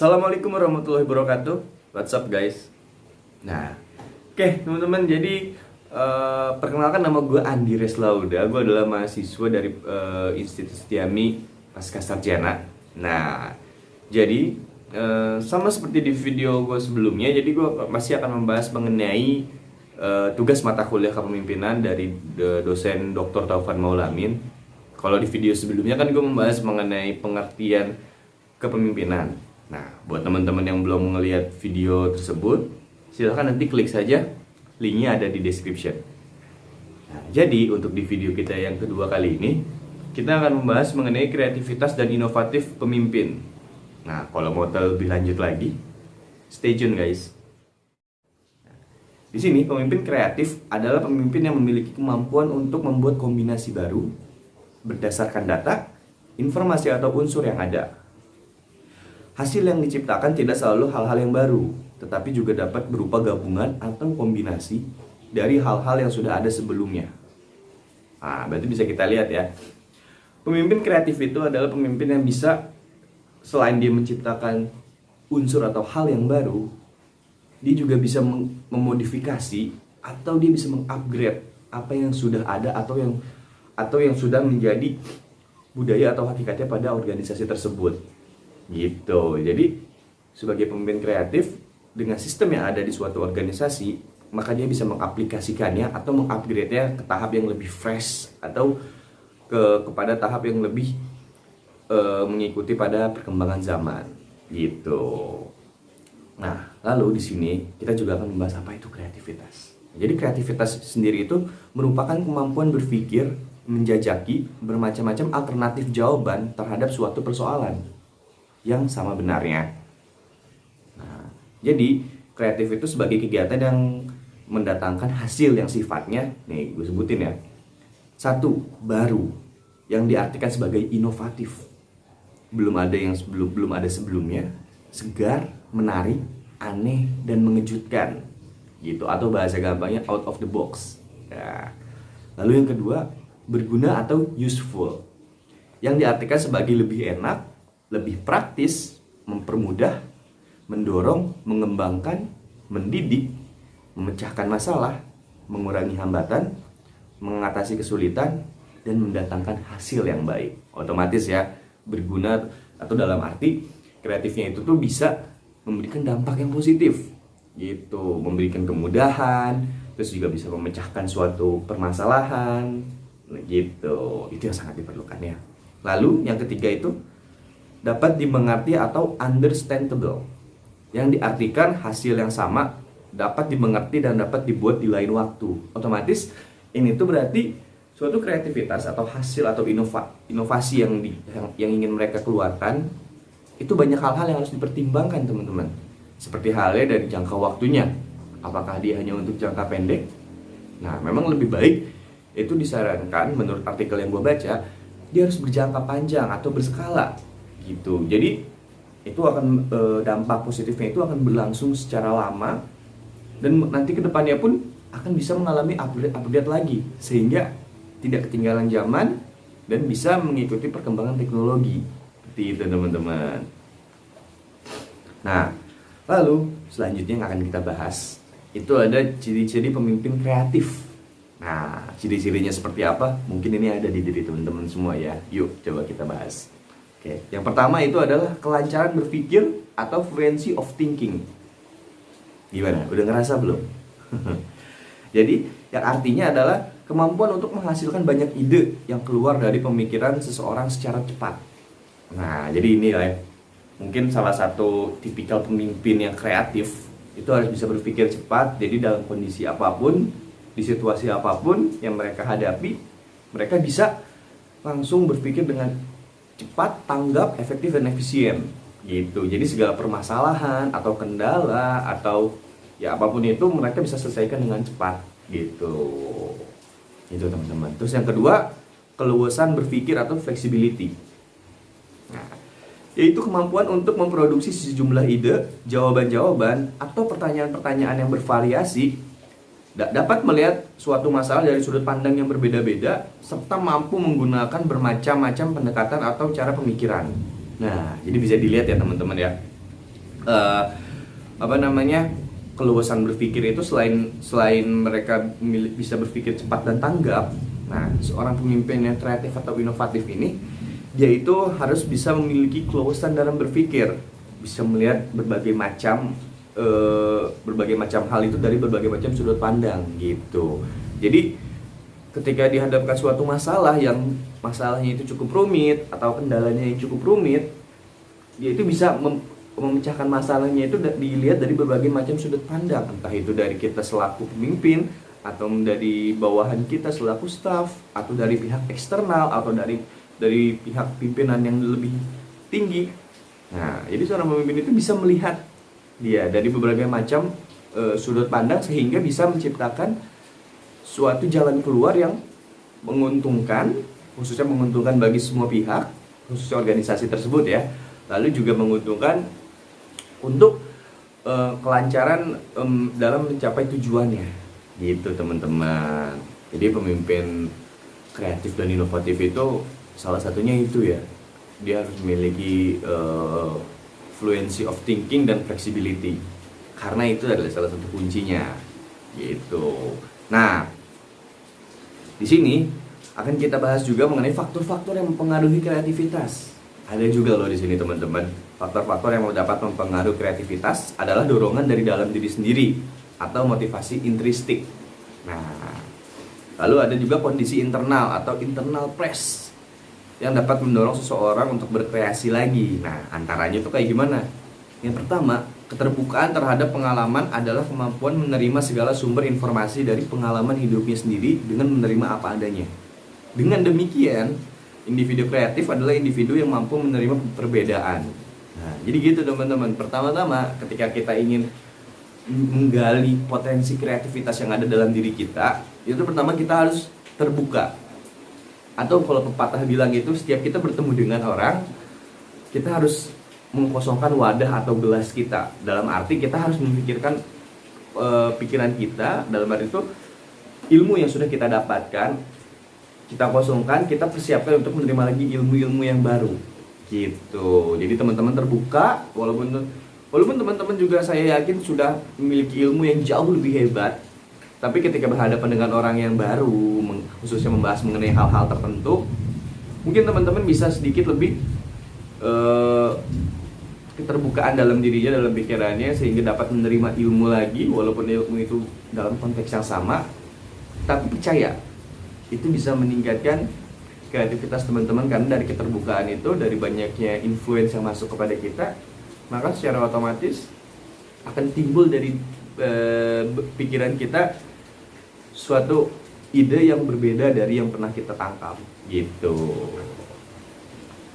Assalamualaikum warahmatullahi wabarakatuh. What's up guys? Nah, oke teman-teman, jadi perkenalkan, nama gue Andi Reslauda. Gue adalah mahasiswa dari Institut Setiami Pasca Sarjana. Nah, jadi sama seperti di video gue sebelumnya, jadi gue masih akan membahas mengenai tugas mata kuliah kepemimpinan dari dosen Dr. Taufan Maulamin. Kalau di video sebelumnya kan gue membahas mengenai pengertian kepemimpinan. Nah, buat teman-teman yang belum melihat video tersebut, silahkan nanti klik saja, linknya ada di description. Nah, jadi untuk di video kita yang kedua kali ini, kita akan membahas mengenai kreativitas dan inovatif pemimpin. Nah, kalau mau tahu lebih lanjut lagi, stay tune guys. Nah, di sini pemimpin kreatif adalah pemimpin yang memiliki kemampuan untuk membuat kombinasi baru berdasarkan data, informasi atau unsur yang ada. Hasil yang diciptakan tidak selalu hal-hal yang baru, tetapi juga dapat berupa gabungan atau kombinasi dari hal-hal yang sudah ada sebelumnya. Nah, berarti bisa kita lihat ya. Pemimpin kreatif itu adalah pemimpin yang bisa, selain dia menciptakan unsur atau hal yang baru, dia juga bisa memodifikasi atau dia bisa mengupgrade apa yang sudah ada atau yang sudah menjadi budaya atau hakikatnya pada organisasi tersebut. Gitu. Jadi sebagai pemimpin kreatif dengan sistem yang ada di suatu organisasi, maka dia bisa mengaplikasikannya atau mengupgrade-nya ke tahap yang lebih fresh atau kepada tahap yang lebih mengikuti pada perkembangan zaman. Gitu. Nah, lalu di sini kita juga akan membahas apa itu kreativitas. Jadi kreativitas sendiri itu merupakan kemampuan berpikir, menjajaki bermacam-macam alternatif jawaban terhadap suatu persoalan yang sama benarnya. Nah, jadi kreatif itu sebagai kegiatan yang mendatangkan hasil yang sifatnya, nih gue sebutin ya. 1. Baru, yang diartikan sebagai inovatif. Belum ada sebelumnya, segar, menarik, aneh dan mengejutkan. Gitu, atau bahasa gampangnya out of the box. Nah, lalu yang kedua, berguna atau useful. Yang diartikan sebagai lebih enak, lebih praktis, mempermudah, mendorong, mengembangkan, mendidik, memecahkan masalah, mengurangi hambatan, mengatasi kesulitan, dan mendatangkan hasil yang baik. Otomatis ya, berguna atau dalam arti kreatifnya itu tuh bisa memberikan dampak yang positif. Gitu, memberikan kemudahan, terus juga bisa memecahkan suatu permasalahan. Gitu, itu yang sangat diperlukan ya. Lalu yang ketiga itu dapat dimengerti atau understandable, yang diartikan hasil yang sama dapat dimengerti dan dapat dibuat di lain waktu. Otomatis ini tuh berarti suatu kreativitas atau hasil atau inovasi yang ingin mereka keluarkan itu banyak hal-hal yang harus dipertimbangkan teman-teman. Seperti halnya dari jangka waktunya, apakah dia hanya untuk jangka pendek? Nah, memang lebih baik itu disarankan menurut artikel yang gue baca, dia harus berjangka panjang atau berskala. Gitu. Jadi itu akan dampak positifnya itu akan berlangsung secara lama dan nanti kedepannya pun akan bisa mengalami upgrade lagi sehingga tidak ketinggalan zaman dan bisa mengikuti perkembangan teknologi. Seperti itu teman-teman. Nah, lalu selanjutnya yang akan kita bahas itu ada ciri-ciri pemimpin kreatif. Nah, ciri-cirinya seperti apa? Mungkin ini ada di diri teman-teman semua ya. Yuk coba kita bahas. Oke, yang pertama itu adalah kelancaran berpikir atau fluency of thinking. Gimana? Udah ngerasa belum? Jadi, yang artinya adalah kemampuan untuk menghasilkan banyak ide yang keluar dari pemikiran seseorang secara cepat. Nah, jadi ini ya, mungkin salah satu tipikal pemimpin yang kreatif itu harus bisa berpikir cepat. Jadi dalam kondisi apapun, di situasi apapun yang mereka hadapi, mereka bisa langsung berpikir dengan cepat, tanggap, efektif dan efisien gitu. Jadi segala permasalahan atau kendala atau ya apapun itu mereka bisa selesaikan dengan cepat gitu. Itu teman-teman. Terus yang kedua, keluasan berpikir atau flexibility. Nah, yaitu kemampuan untuk memproduksi sejumlah ide, jawaban-jawaban atau pertanyaan-pertanyaan yang bervariasi, dapat melihat suatu masalah dari sudut pandang yang berbeda-beda, serta mampu menggunakan bermacam-macam pendekatan atau cara pemikiran. Nah, jadi bisa dilihat ya teman-teman ya. eh, apa namanya, keluasan berpikir itu selain mereka bisa berpikir cepat dan tanggap. Nah, seorang pemimpin yang kreatif atau inovatif ini, dia itu harus bisa memiliki keluasan dalam berpikir, bisa melihat berbagai macam hal itu dari berbagai macam sudut pandang gitu. Jadi ketika dihadapkan suatu masalah yang masalahnya itu cukup rumit atau kendalanya yang cukup rumit, dia itu bisa memecahkan masalahnya itu dilihat dari berbagai macam sudut pandang, entah itu dari kita selaku pemimpin atau dari bawahan kita selaku staff, atau dari pihak eksternal, atau dari pihak pimpinan yang lebih tinggi. Nah, jadi seorang pemimpin itu bisa melihat dia dari berbagai macam sudut pandang sehingga bisa menciptakan suatu jalan keluar yang menguntungkan, khususnya menguntungkan bagi semua pihak, khususnya organisasi tersebut ya. Lalu juga menguntungkan untuk kelancaran dalam mencapai tujuannya, gitu teman-teman. Jadi pemimpin kreatif dan inovatif itu salah satunya itu ya, dia harus memiliki fluency of thinking dan flexibility, karena itu adalah salah satu kuncinya, gitu. Nah, di sini akan kita bahas juga mengenai faktor-faktor yang mempengaruhi kreativitas. Ada juga loh di sini teman-teman. Faktor-faktor yang dapat mempengaruhi kreativitas adalah dorongan dari dalam diri sendiri atau motivasi intrinsik. Nah, lalu ada juga kondisi internal atau internal press yang dapat mendorong seseorang untuk berkreasi lagi. Nah, antaranya itu kayak gimana? Yang pertama, keterbukaan terhadap pengalaman adalah kemampuan menerima segala sumber informasi dari pengalaman hidupnya sendiri dengan menerima apa adanya. Dengan demikian, individu kreatif adalah individu yang mampu menerima perbedaan. Nah, jadi gitu teman-teman. Pertama-tama, ketika kita ingin menggali potensi kreativitas yang ada dalam diri kita, itu pertama kita harus terbuka. Atau kalau pepatah bilang itu, setiap kita bertemu dengan orang, kita harus mengkosongkan wadah atau gelas kita. Dalam arti kita harus memikirkan pikiran kita, dalam arti itu ilmu yang sudah kita dapatkan, kita kosongkan, kita persiapkan untuk menerima lagi ilmu-ilmu yang baru, gitu. Jadi teman-teman terbuka, walaupun teman-teman juga saya yakin sudah memiliki ilmu yang jauh lebih hebat, tapi ketika berhadapan dengan orang yang baru, khususnya membahas mengenai hal-hal tertentu, mungkin teman-teman bisa sedikit lebih keterbukaan dalam dirinya, dalam pikirannya, sehingga dapat menerima ilmu lagi, walaupun ilmu itu dalam konteks yang sama. Tapi percaya, itu bisa meningkatkan kreativitas teman-teman, karena dari keterbukaan itu, dari banyaknya influence yang masuk kepada kita, maka secara otomatis akan timbul dari pikiran kita suatu ide yang berbeda dari yang pernah kita tangkap, gitu.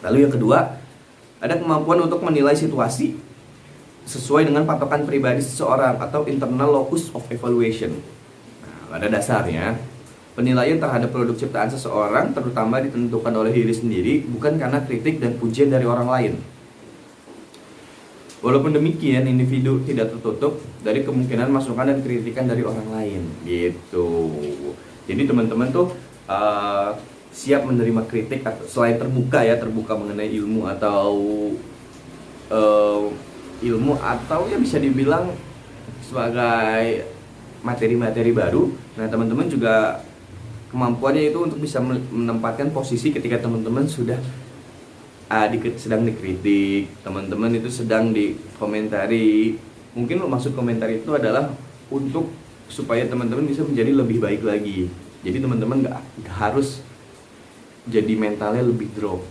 Lalu yang kedua, ada kemampuan untuk menilai situasi sesuai dengan patokan pribadi seseorang atau internal locus of evaluation. Nah, pada dasarnya, penilaian terhadap produk ciptaan seseorang terutama ditentukan oleh diri sendiri, bukan karena kritik dan pujian dari orang lain. Walaupun demikian, individu tidak tertutup dari kemungkinan masukan dan kritikan dari orang lain, gitu. Jadi teman-teman tuh siap menerima kritik, selain terbuka mengenai ilmu atau ya bisa dibilang sebagai materi-materi baru. Nah, teman-teman juga kemampuannya itu untuk bisa menempatkan posisi ketika teman-teman sudah sedang dikritik, teman-teman itu sedang dikomentari. Mungkin maksud komentar itu adalah untuk supaya teman-teman bisa menjadi lebih baik lagi. Jadi teman-teman nggak harus jadi mentalnya lebih drop,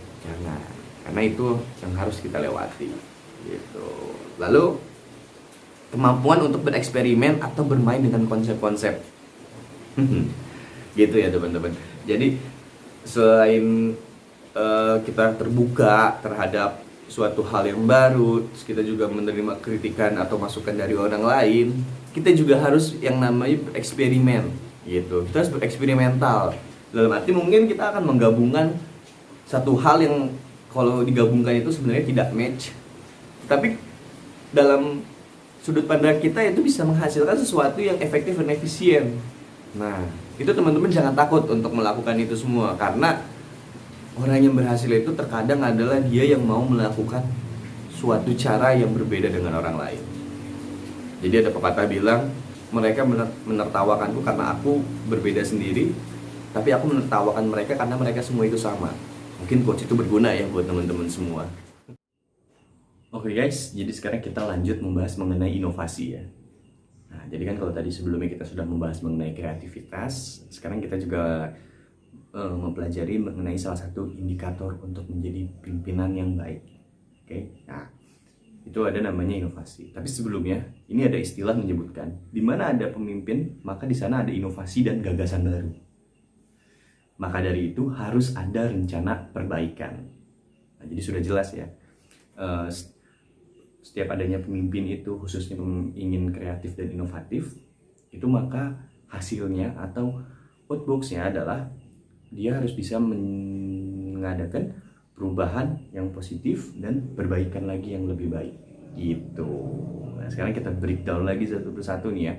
karena itu yang harus kita lewati, gitu. Lalu kemampuan untuk bereksperimen atau bermain dengan konsep-konsep, gitu ya teman-teman. Jadi selain kita terbuka terhadap suatu hal yang baru, terus kita juga menerima kritikan atau masukan dari orang lain, kita juga harus yang namanya bereksperimen, gitu. Kita harus bereksperimental. Dalam arti mungkin kita akan menggabungkan satu hal yang kalau digabungkan itu sebenarnya tidak match, tapi dalam sudut pandang kita itu bisa menghasilkan sesuatu yang efektif dan efisien. Nah, itu teman-teman jangan takut untuk melakukan itu semua, karena orang yang berhasil itu terkadang adalah dia yang mau melakukan suatu cara yang berbeda dengan orang lain. Jadi ada pepatah bilang, mereka menertawakanku karena aku berbeda sendiri, tapi aku menertawakan mereka karena mereka semua itu sama. Mungkin quotes itu berguna ya buat teman-teman semua. Oke guys, jadi sekarang kita lanjut membahas mengenai inovasi ya. Nah, jadi kan kalau tadi sebelumnya kita sudah membahas mengenai kreativitas, sekarang kita juga mempelajari mengenai salah satu indikator untuk menjadi pimpinan yang baik. Oke, nah itu ada namanya inovasi. Tapi sebelumnya, ini ada istilah menyebutkan, di mana ada pemimpin, maka di sana ada inovasi dan gagasan baru. Maka dari itu harus ada rencana perbaikan. Nah, jadi sudah jelas ya. Setiap adanya pemimpin itu khususnya ingin kreatif dan inovatif, itu maka hasilnya atau outboxnya adalah dia harus bisa mengadakan perubahan yang positif dan perbaikan lagi yang lebih baik gitu. Nah, sekarang kita breakdown lagi satu persatu nih ya.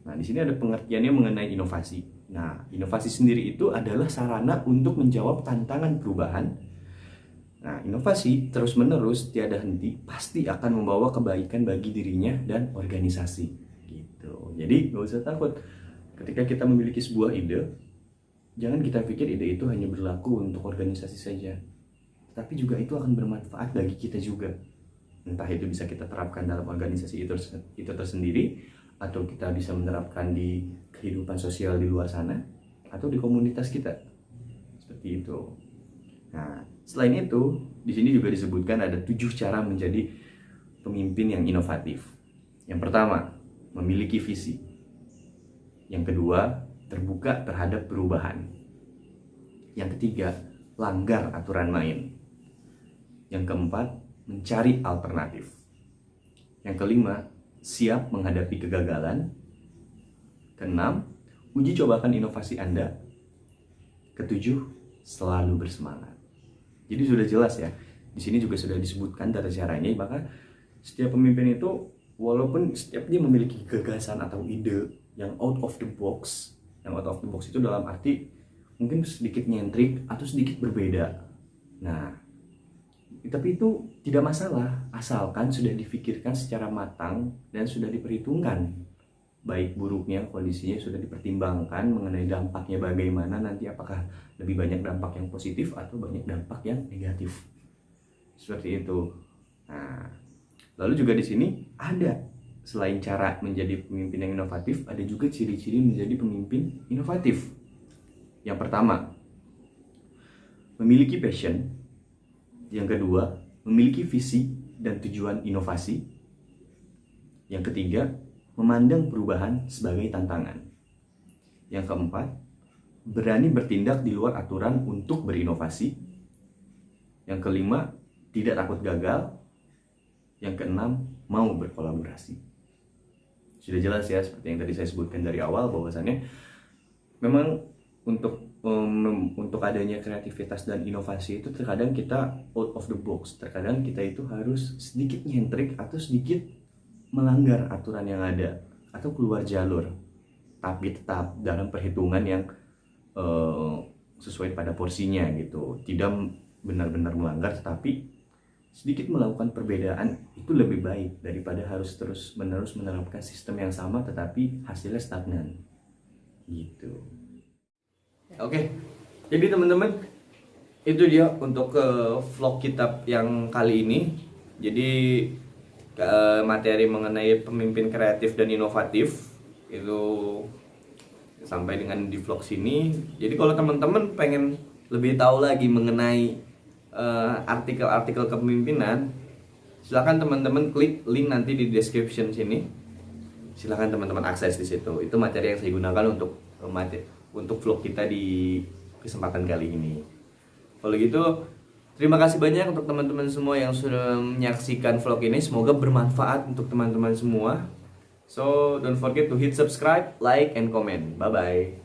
Nah, di sini ada pengertiannya mengenai inovasi. Nah, inovasi sendiri itu adalah sarana untuk menjawab tantangan perubahan. Nah, inovasi terus-menerus tiada henti pasti akan membawa kebaikan bagi dirinya dan organisasi gitu. Jadi nggak usah takut ketika kita memiliki sebuah ide, jangan kita pikir ide itu hanya berlaku untuk organisasi saja, tapi juga itu akan bermanfaat bagi kita juga. Entah itu bisa kita terapkan dalam organisasi itu tersendiri, atau kita bisa menerapkan di kehidupan sosial di luar sana, atau di komunitas kita. Seperti itu. Nah, selain itu, di sini juga disebutkan ada 7 cara menjadi pemimpin yang inovatif. Yang pertama, memiliki visi. Yang kedua, terbuka terhadap perubahan. Yang ketiga, langgar aturan main. Yang keempat, mencari alternatif. Yang kelima, siap menghadapi kegagalan. Keenam, uji cobakan inovasi Anda. Ketujuh, selalu bersemangat. Jadi sudah jelas ya. Di sini juga sudah disebutkan tata caranya. Maka setiap pemimpin itu, walaupun setiap dia memiliki gagasan atau ide yang out of the box, yang out of the box itu dalam arti mungkin sedikit nyentrik atau sedikit berbeda. Nah, tapi itu tidak masalah asalkan sudah difikirkan secara matang dan sudah diperhitungkan. Baik buruknya kondisinya sudah dipertimbangkan mengenai dampaknya bagaimana nanti, apakah lebih banyak dampak yang positif atau banyak dampak yang negatif. Seperti itu. Nah, lalu juga di sini ada selain cara menjadi pemimpin yang inovatif, ada juga ciri-ciri menjadi pemimpin inovatif. Yang pertama, memiliki passion. Yang kedua, memiliki visi dan tujuan inovasi. Yang ketiga, memandang perubahan sebagai tantangan. Yang keempat, berani bertindak di luar aturan untuk berinovasi. Yang kelima, tidak takut gagal. Yang keenam, mau berkolaborasi. Sudah jelas ya, seperti yang tadi saya sebutkan dari awal, bahwasannya memang untuk adanya kreativitas dan inovasi itu terkadang kita out of the box. Terkadang kita itu harus sedikit nyentrik atau sedikit melanggar aturan yang ada atau keluar jalur, tapi tetap dalam perhitungan yang sesuai pada porsinya gitu. Tidak benar-benar melanggar, tetapi sedikit melakukan perbedaan itu lebih baik daripada harus terus-menerus menerapkan sistem yang sama tetapi hasilnya stagnan gitu. Oke, jadi teman-teman, itu dia untuk vlog kita yang kali ini. Jadi materi mengenai pemimpin kreatif dan inovatif itu sampai dengan di vlog sini. Jadi kalau teman-teman pengen lebih tahu lagi mengenai artikel-artikel kepemimpinan, silakan teman-teman klik link nanti di description sini. Silakan teman-teman akses di situ. Itu materi yang saya gunakan untuk vlog kita di kesempatan kali ini. Kalau gitu, terima kasih banyak untuk teman-teman semua yang sudah menyaksikan vlog ini. Semoga bermanfaat untuk teman-teman semua. So, don't forget to hit subscribe, like, and comment. Bye-bye.